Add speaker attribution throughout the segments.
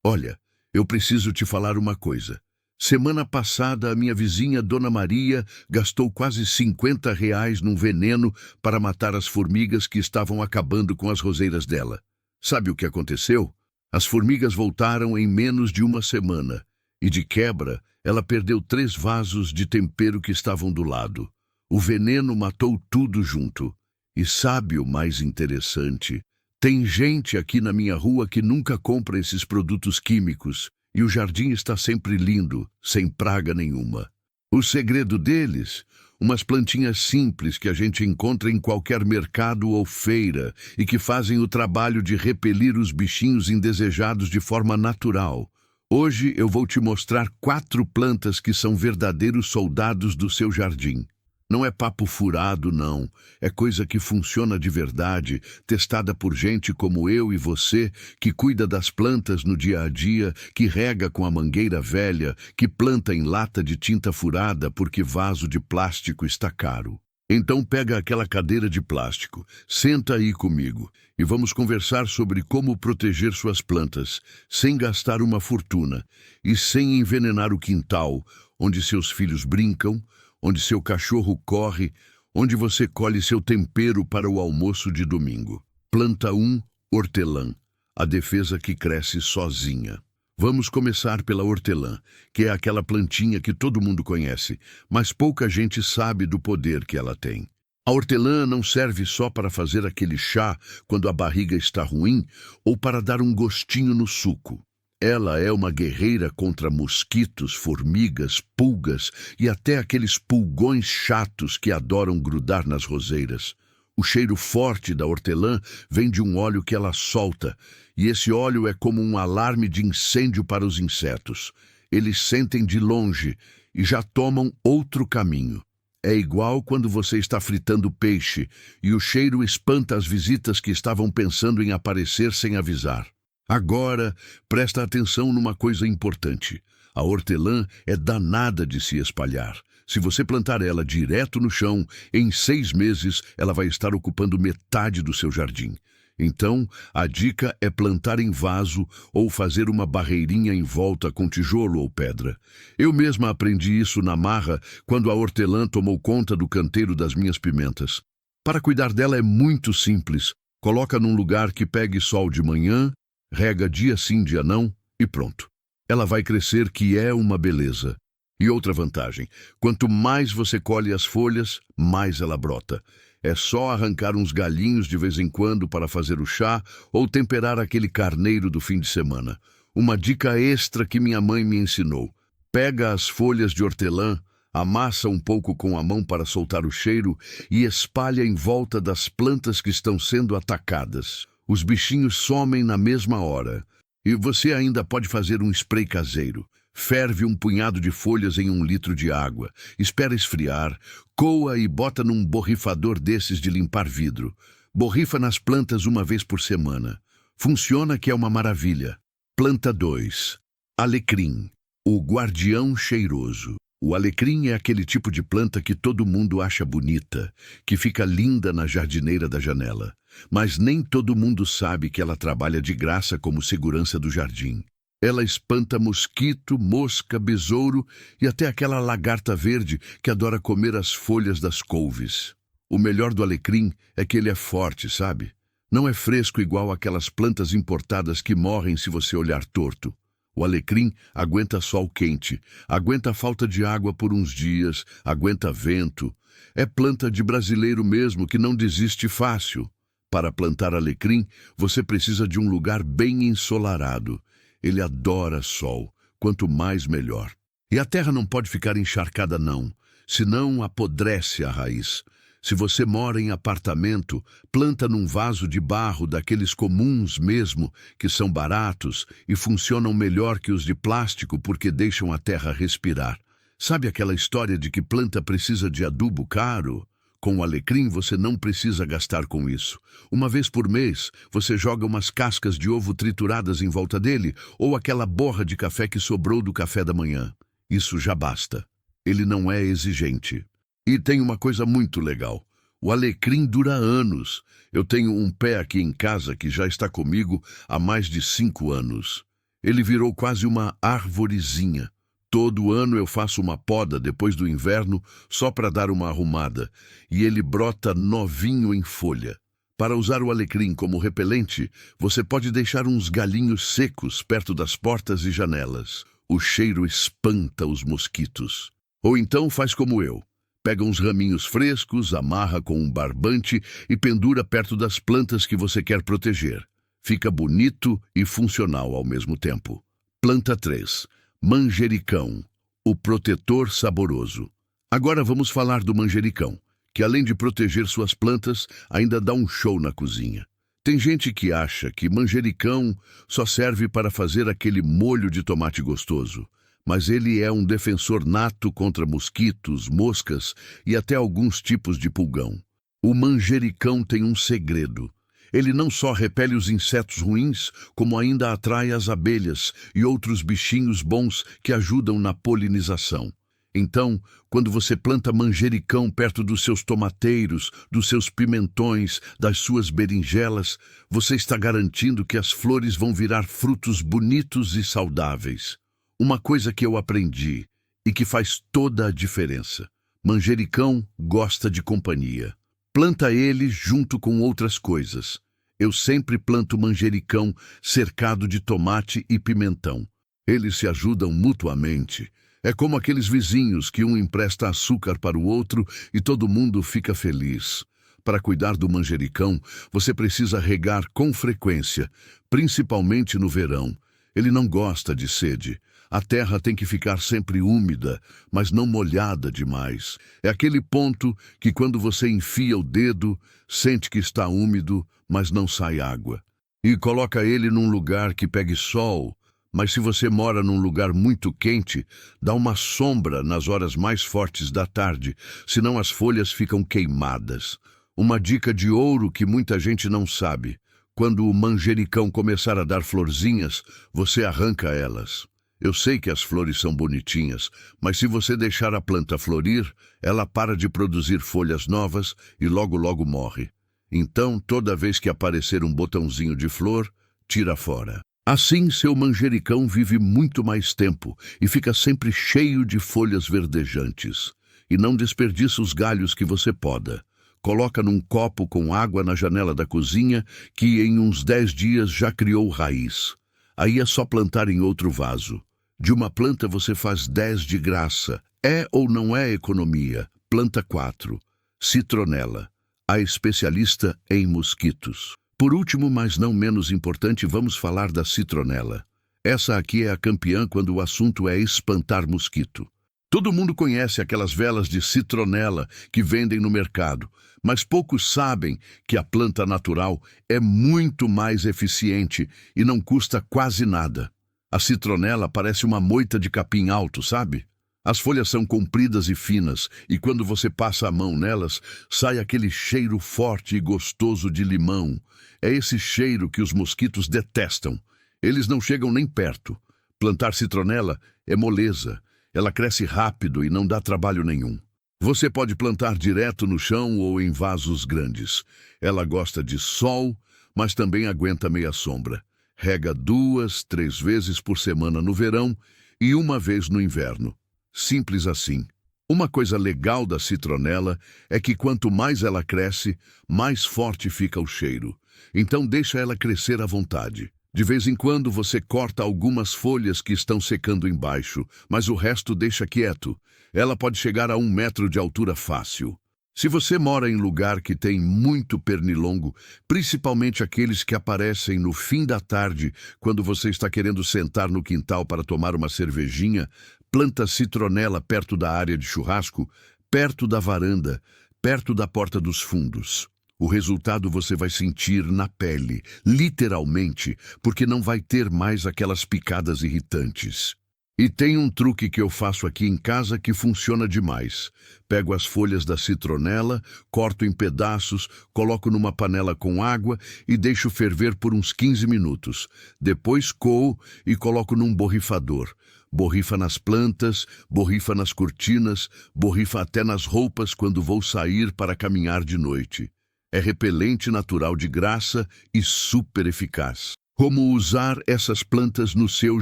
Speaker 1: Olha, eu preciso te falar uma coisa. Semana passada, a minha vizinha Dona Maria gastou quase R$ 50 num veneno para matar as formigas que estavam acabando com as roseiras dela. Sabe o que aconteceu? As formigas voltaram em menos de uma semana e, de quebra, ela perdeu 3 vasos de tempero que estavam do lado. O veneno matou tudo junto. E sabe o mais interessante? Tem gente aqui na minha rua que nunca compra esses produtos químicos e o jardim está sempre lindo, sem praga nenhuma. O segredo deles? Umas plantinhas simples que a gente encontra em qualquer mercado ou feira e que fazem o trabalho de repelir os bichinhos indesejados de forma natural. Hoje eu vou te mostrar 4 plantas que são verdadeiros soldados do seu jardim. Não é papo furado, não. É coisa que funciona de verdade, testada por gente como eu e você, que cuida das plantas no dia a dia, que rega com a mangueira velha, que planta em lata de tinta furada porque vaso de plástico está caro. Então pega aquela cadeira de plástico, senta aí comigo e vamos conversar sobre como proteger suas plantas, sem gastar uma fortuna e sem envenenar o quintal, onde seus filhos brincam, onde seu cachorro corre, onde você colhe seu tempero para o almoço de domingo. Planta 1, hortelã, a defesa que cresce sozinha. Vamos começar pela hortelã, que é aquela plantinha que todo mundo conhece, mas pouca gente sabe do poder que ela tem. A hortelã não serve só para fazer aquele chá quando a barriga está ruim ou para dar um gostinho no suco. Ela é uma guerreira contra mosquitos, formigas, pulgas e até aqueles pulgões chatos que adoram grudar nas roseiras. O cheiro forte da hortelã vem de um óleo que ela solta, e esse óleo é como um alarme de incêndio para os insetos. Eles sentem de longe e já tomam outro caminho. É igual quando você está fritando peixe e o cheiro espanta as visitas que estavam pensando em aparecer sem avisar. Agora, presta atenção numa coisa importante. A hortelã é danada de se espalhar. Se você plantar ela direto no chão, em 6 meses ela vai estar ocupando metade do seu jardim. Então, a dica é plantar em vaso ou fazer uma barreirinha em volta com tijolo ou pedra. Eu mesma aprendi isso na marra quando a hortelã tomou conta do canteiro das minhas pimentas. Para cuidar dela é muito simples. Coloca num lugar que pegue sol de manhã, rega dia sim, dia não, e pronto. Ela vai crescer, que é uma beleza. E outra vantagem, quanto mais você colhe as folhas, mais ela brota. É só arrancar uns galhinhos de vez em quando para fazer o chá ou temperar aquele carneiro do fim de semana. Uma dica extra que minha mãe me ensinou. Pega as folhas de hortelã, amassa um pouco com a mão para soltar o cheiro e espalha em volta das plantas que estão sendo atacadas. Os bichinhos somem na mesma hora. E você ainda pode fazer um spray caseiro. Ferve um punhado de folhas em 1 litro de água. Espera esfriar, coa e bota num borrifador desses de limpar vidro. Borrifa nas plantas 1 vez por semana. Funciona, que é uma maravilha. Planta 2. Alecrim, o guardião cheiroso. O alecrim é aquele tipo de planta que todo mundo acha bonita, que fica linda na jardineira da janela. Mas nem todo mundo sabe que ela trabalha de graça como segurança do jardim. Ela espanta mosquito, mosca, besouro e até aquela lagarta verde que adora comer as folhas das couves. O melhor do alecrim é que ele é forte, sabe? Não é fresco igual aquelas plantas importadas que morrem se você olhar torto. O alecrim aguenta sol quente, aguenta a falta de água por uns dias, aguenta vento. É planta de brasileiro mesmo que não desiste fácil. Para plantar alecrim, você precisa de um lugar bem ensolarado. Ele adora sol, quanto mais melhor. E a terra não pode ficar encharcada não, senão apodrece a raiz. Se você mora em apartamento, planta num vaso de barro daqueles comuns mesmo, que são baratos e funcionam melhor que os de plástico porque deixam a terra respirar. Sabe aquela história de que planta precisa de adubo caro? Com o alecrim você não precisa gastar com isso. 1 vez por mês, você joga umas cascas de ovo trituradas em volta dele ou aquela borra de café que sobrou do café da manhã. Isso já basta. Ele não é exigente. E tem uma coisa muito legal. O alecrim dura anos. Eu tenho um pé aqui em casa que já está comigo há mais de 5 anos. Ele virou quase uma arvorezinha. Todo ano eu faço uma poda depois do inverno só para dar uma arrumada, e ele brota novinho em folha. Para usar o alecrim como repelente, você pode deixar uns galhinhos secos perto das portas e janelas. O cheiro espanta os mosquitos. Ou então faz como eu. Pega uns raminhos frescos, amarra com um barbante e pendura perto das plantas que você quer proteger. Fica bonito e funcional ao mesmo tempo. Planta 3. Manjericão, o protetor saboroso. Agora vamos falar do manjericão, que além de proteger suas plantas, ainda dá um show na cozinha. Tem gente que acha que manjericão só serve para fazer aquele molho de tomate gostoso, mas ele é um defensor nato contra mosquitos, moscas e até alguns tipos de pulgão. O manjericão tem um segredo. Ele não só repele os insetos ruins, como ainda atrai as abelhas e outros bichinhos bons que ajudam na polinização. Então, quando você planta manjericão perto dos seus tomateiros, dos seus pimentões, das suas berinjelas, você está garantindo que as flores vão virar frutos bonitos e saudáveis. Uma coisa que eu aprendi e que faz toda a diferença. Manjericão gosta de companhia. Planta ele junto com outras coisas. Eu sempre planto manjericão cercado de tomate e pimentão. Eles se ajudam mutuamente. É como aqueles vizinhos que um empresta açúcar para o outro e todo mundo fica feliz. Para cuidar do manjericão, você precisa regar com frequência, principalmente no verão. Ele não gosta de sede. A terra tem que ficar sempre úmida, mas não molhada demais. É aquele ponto que quando você enfia o dedo, sente que está úmido, mas não sai água. E coloca ele num lugar que pegue sol, mas se você mora num lugar muito quente, dá uma sombra nas horas mais fortes da tarde, senão as folhas ficam queimadas. Uma dica de ouro que muita gente não sabe. Quando o manjericão começar a dar florzinhas, você arranca elas. Eu sei que as flores são bonitinhas, mas se você deixar a planta florir, ela para de produzir folhas novas e logo morre. Então, toda vez que aparecer um botãozinho de flor, tira fora. Assim, seu manjericão vive muito mais tempo e fica sempre cheio de folhas verdejantes. E não desperdiça os galhos que você poda. Coloca num copo com água na janela da cozinha, que em uns 10 dias já criou raiz. Aí é só plantar em outro vaso. De uma planta você faz 10 de graça. É ou não é economia? Planta 4. Citronela, a especialista em mosquitos. Por último, mas não menos importante, vamos falar da citronela. Essa aqui é a campeã quando o assunto é espantar mosquito. Todo mundo conhece aquelas velas de citronela que vendem no mercado, mas poucos sabem que a planta natural é muito mais eficiente e não custa quase nada. A citronela parece uma moita de capim alto, sabe? As folhas são compridas e finas, e quando você passa a mão nelas, sai aquele cheiro forte e gostoso de limão. É esse cheiro que os mosquitos detestam. Eles não chegam nem perto. Plantar citronela é moleza. Ela cresce rápido e não dá trabalho nenhum. Você pode plantar direto no chão ou em vasos grandes. Ela gosta de sol, mas também aguenta meia sombra. Rega 2, 3 vezes por semana no verão e uma vez no inverno. Simples assim. Uma coisa legal da citronela é que quanto mais ela cresce, mais forte fica o cheiro. Então deixa ela crescer à vontade. De vez em quando você corta algumas folhas que estão secando embaixo, mas o resto deixa quieto. Ela pode chegar a 1 metro de altura fácil. Se você mora em lugar que tem muito pernilongo, principalmente aqueles que aparecem no fim da tarde, quando você está querendo sentar no quintal para tomar uma cervejinha, planta citronela perto da área de churrasco, perto da varanda, perto da porta dos fundos. O resultado você vai sentir na pele, literalmente, porque não vai ter mais aquelas picadas irritantes. E tem um truque que eu faço aqui em casa que funciona demais. Pego as folhas da citronela, corto em pedaços, coloco numa panela com água e deixo ferver por uns 15 minutos. Depois coo e coloco num borrifador. Borrifa nas plantas, borrifa nas cortinas, borrifa até nas roupas quando vou sair para caminhar de noite. É repelente natural de graça e super eficaz. Como usar essas plantas no seu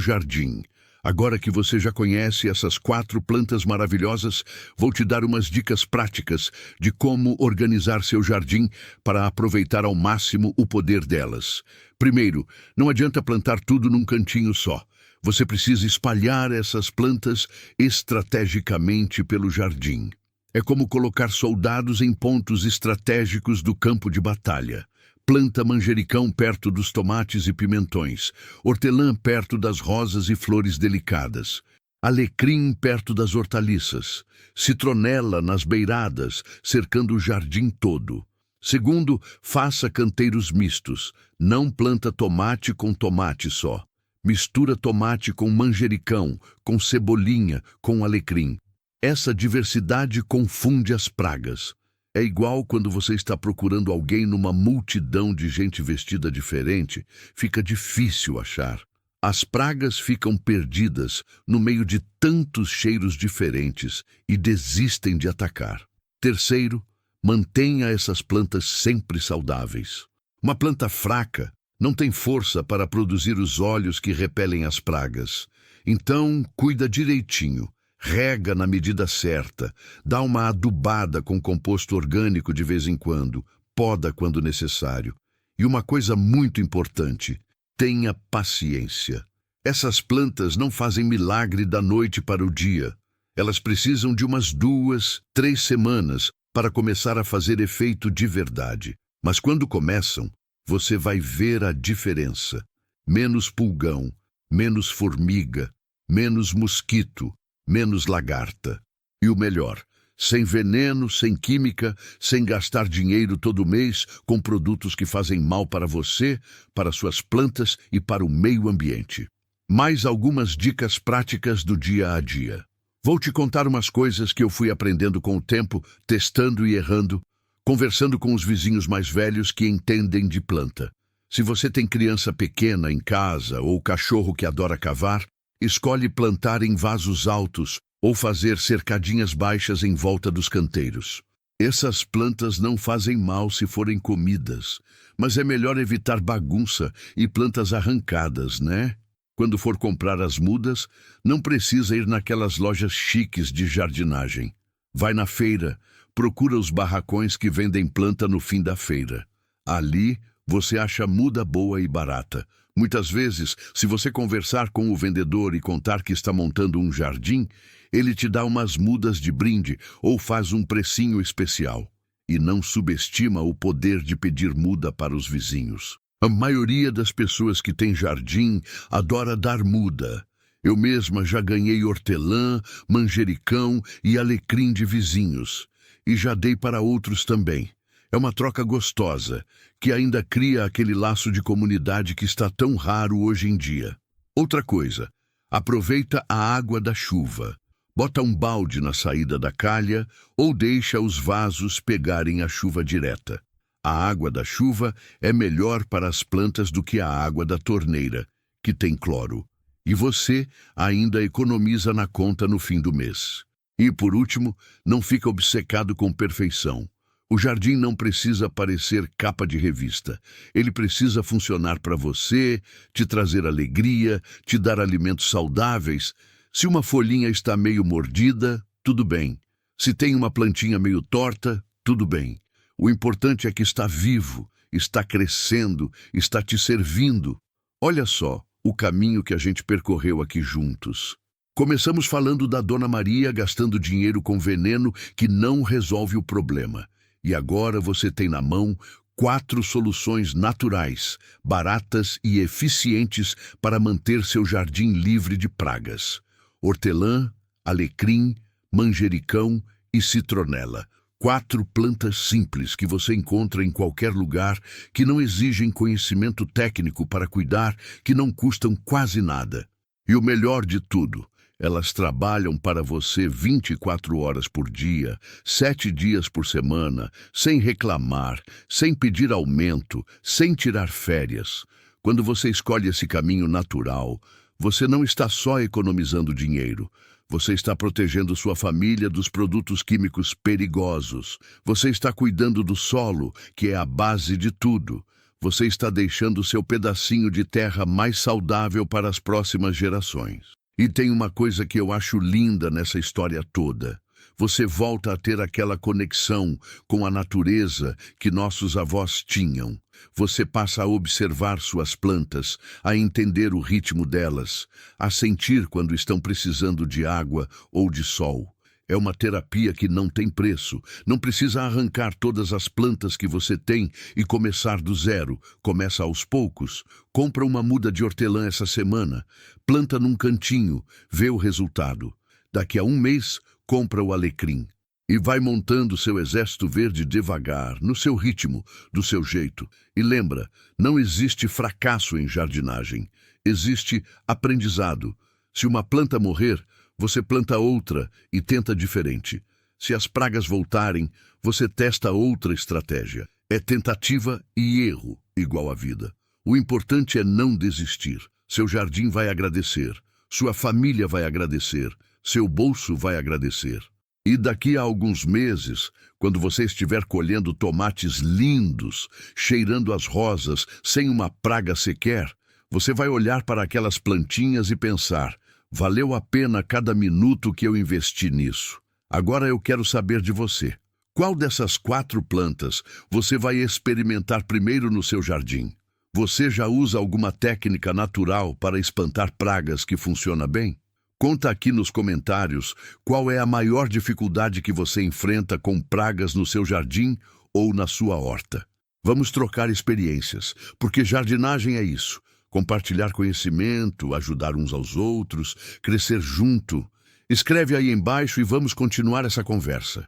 Speaker 1: jardim? Agora que você já conhece essas 4 plantas maravilhosas, vou te dar umas dicas práticas de como organizar seu jardim para aproveitar ao máximo o poder delas. Primeiro, não adianta plantar tudo num cantinho só. Você precisa espalhar essas plantas estrategicamente pelo jardim. É como colocar soldados em pontos estratégicos do campo de batalha. Planta manjericão perto dos tomates e pimentões, hortelã perto das rosas e flores delicadas, alecrim perto das hortaliças, citronela nas beiradas, cercando o jardim todo. Segundo, faça canteiros mistos. Não planta tomate com tomate só. Mistura tomate com manjericão, com cebolinha, com alecrim. Essa diversidade confunde as pragas. É igual quando você está procurando alguém numa multidão de gente vestida diferente, fica difícil achar. As pragas ficam perdidas no meio de tantos cheiros diferentes e desistem de atacar. Terceiro, mantenha essas plantas sempre saudáveis. Uma planta fraca não tem força para produzir os óleos que repelem as pragas. Então, cuida direitinho. Rega na medida certa, dá uma adubada com composto orgânico de vez em quando, poda quando necessário. E uma coisa muito importante, tenha paciência. Essas plantas não fazem milagre da noite para o dia. Elas precisam de umas 2, 3 semanas para começar a fazer efeito de verdade. Mas quando começam, você vai ver a diferença. Menos pulgão, menos formiga, menos mosquito, menos lagarta. E o melhor, sem veneno, sem química, sem gastar dinheiro todo mês com produtos que fazem mal para você, para suas plantas e para o meio ambiente. Mais algumas dicas práticas do dia a dia. Vou te contar umas coisas que eu fui aprendendo com o tempo, testando e errando, conversando com os vizinhos mais velhos que entendem de planta. Se você tem criança pequena em casa ou cachorro que adora cavar, escolhe plantar em vasos altos ou fazer cercadinhas baixas em volta dos canteiros. Essas plantas não fazem mal se forem comidas, mas é melhor evitar bagunça e plantas arrancadas, né? Quando for comprar as mudas, não precisa ir naquelas lojas chiques de jardinagem. Vai na feira, procura os barracões que vendem planta no fim da feira. Ali, você acha muda boa e barata. Muitas vezes, se você conversar com o vendedor e contar que está montando um jardim, ele te dá umas mudas de brinde ou faz um precinho especial. E não subestima o poder de pedir muda para os vizinhos. A maioria das pessoas que tem jardim adora dar muda. Eu mesma já ganhei hortelã, manjericão e alecrim de vizinhos. E já dei para outros também. É uma troca gostosa, que ainda cria aquele laço de comunidade que está tão raro hoje em dia. Outra coisa, aproveita a água da chuva. Bota um balde na saída da calha ou deixa os vasos pegarem a chuva direta. A água da chuva é melhor para as plantas do que a água da torneira, que tem cloro. E você ainda economiza na conta no fim do mês. E, por último, não fica obcecado com perfeição. O jardim não precisa parecer capa de revista. Ele precisa funcionar para você, te trazer alegria, te dar alimentos saudáveis. Se uma folhinha está meio mordida, tudo bem. Se tem uma plantinha meio torta, tudo bem. O importante é que está vivo, está crescendo, está te servindo. Olha só o caminho que a gente percorreu aqui juntos. Começamos falando da Dona Maria gastando dinheiro com veneno que não resolve o problema. E agora você tem na mão 4 soluções naturais, baratas e eficientes para manter seu jardim livre de pragas. Hortelã, alecrim, manjericão e citronela. 4 plantas simples que você encontra em qualquer lugar, que não exigem conhecimento técnico para cuidar, que não custam quase nada. E o melhor de tudo, elas trabalham para você 24 horas por dia, 7 dias por semana, sem reclamar, sem pedir aumento, sem tirar férias. Quando você escolhe esse caminho natural, você não está só economizando dinheiro. Você está protegendo sua família dos produtos químicos perigosos. Você está cuidando do solo, que é a base de tudo. você está deixando seu pedacinho de terra mais saudável para as próximas gerações. E tem uma coisa que eu acho linda nessa história toda. Você volta a ter aquela conexão com a natureza que nossos avós tinham. Você passa a observar suas plantas, a entender o ritmo delas, a sentir quando estão precisando de água ou de sol. É uma terapia que não tem preço. Não precisa arrancar todas as plantas que você tem e começar do zero. Começa aos poucos. Compra uma muda de hortelã essa semana. Planta num cantinho. Vê o resultado. Daqui a um mês, compra o alecrim. E vai montando seu exército verde devagar, no seu ritmo, do seu jeito. E lembra, não existe fracasso em jardinagem. Existe aprendizado. Se uma planta morrer, você planta outra e tenta diferente. Se as pragas voltarem, você testa outra estratégia. É tentativa e erro, igual à vida. O importante é não desistir. Seu jardim vai agradecer. Sua família vai agradecer. Seu bolso vai agradecer. E daqui a alguns meses, quando você estiver colhendo tomates lindos, cheirando as rosas, sem uma praga sequer, você vai olhar para aquelas plantinhas e pensar: valeu a pena cada minuto que eu investi nisso. Agora eu quero saber de você. Qual dessas 4 plantas você vai experimentar primeiro no seu jardim? Você já usa alguma técnica natural para espantar pragas que funciona bem? Conta aqui nos comentários qual é a maior dificuldade que você enfrenta com pragas no seu jardim ou na sua horta. Vamos trocar experiências, porque jardinagem é isso. Compartilhar conhecimento, ajudar uns aos outros, crescer junto. Escreve aí embaixo e vamos continuar essa conversa.